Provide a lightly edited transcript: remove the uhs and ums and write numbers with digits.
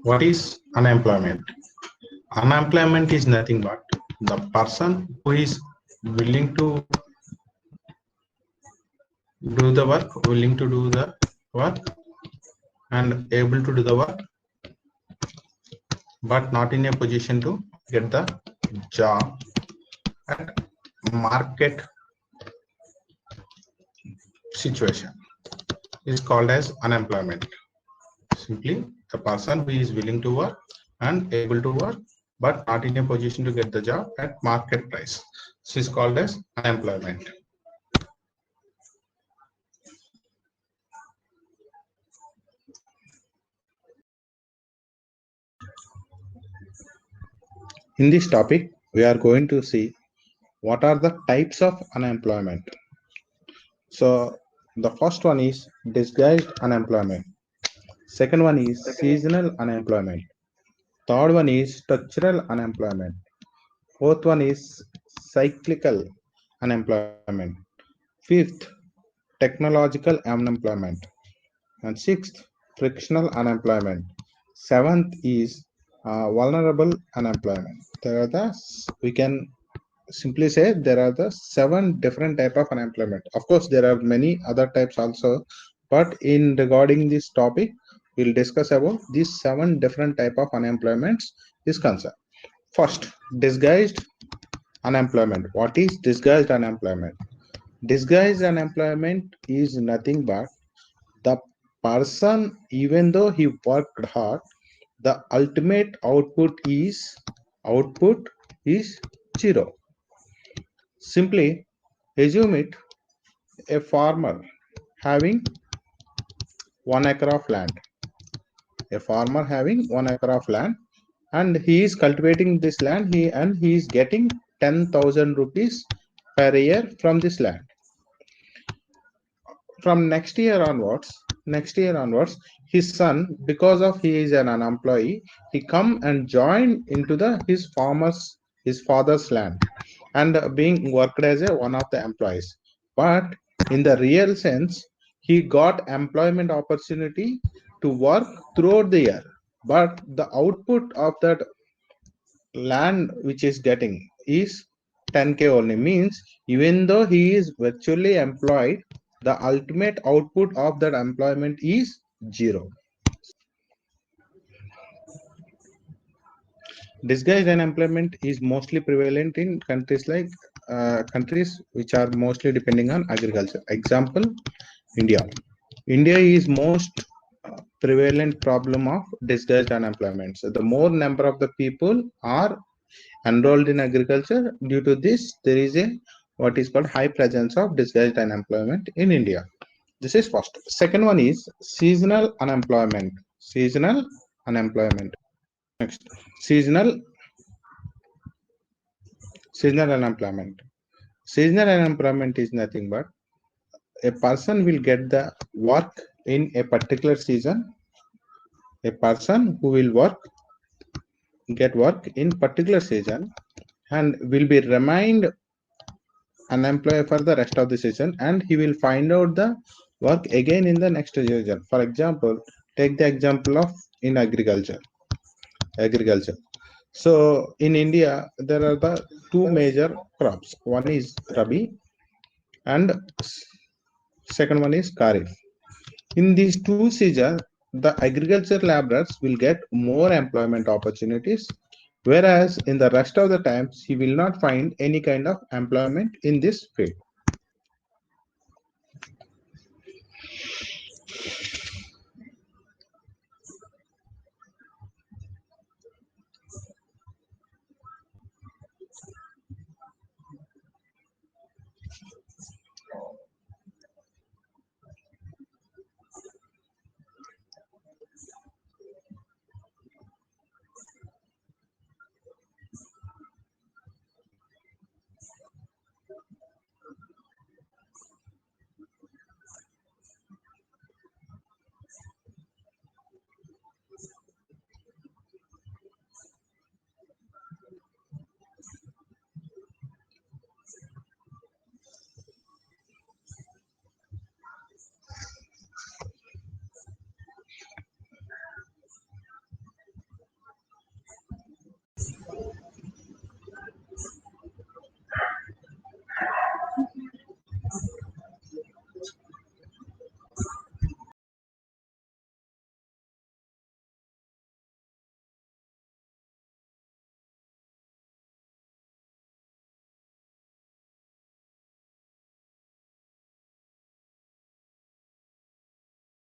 What is unemployment? Unemployment is nothing but the person who is willing to do the work, willing to do the work, and able to do the work, but not in a position to get the job at market situation is called as unemployment. Simply the person who is willing to work and able to work but not in a position to get the job at market price. This is called as unemployment. In this topic, we are going to see what are the types of unemployment. So the first one is disguised unemployment. Second one is seasonal unemployment. Third one is structural unemployment. Fourth one is cyclical unemployment. Fifth, technological unemployment. And sixth, frictional unemployment. Seventh is vulnerable unemployment. We can simply say there are the 7 different type of unemployment. Of course, there are many other types also, but in regarding this topic, we'll discuss about these 7 different type of unemployments is concerned. First, disguised unemployment. What is disguised unemployment? Disguised unemployment is nothing but the person, even though he worked hard, the ultimate output is zero. Simply assume it a farmer having 1 acre of land. A farmer having 1 acre of land, and he is cultivating this land. He is getting 10,000 rupees per year from this land. From next year onwards, his son, because of he is an unemployee, he come and join into his father's land and being worked as one of the employees. But in the real sense, he got employment opportunity to work throughout the year. But the output of that land which is getting is 10K only. Means even though he is virtually employed, the ultimate output of that employment is 0. Disguised unemployment is mostly prevalent in countries like countries which are mostly depending on agriculture. Example, India. India is most prevalent problem of disguised unemployment. So the more number of the people are enrolled in agriculture, due to this there is a what is called high presence of disguised unemployment in India. This is first. Second one is seasonal unemployment. Next, seasonal unemployment. Seasonal unemployment is nothing but a person will get the work in a particular season. A person who will get work in particular season and will be remained unemployed for the rest of the season, and he will find out the work again in the next season. For example, take the example of in agriculture. So in India, there are the 2 major crops. One is Rabi and second one is Kharif. In these 2 seasons, the agriculture laborers will get more employment opportunities, whereas in the rest of the times, he will not find any kind of employment in this field.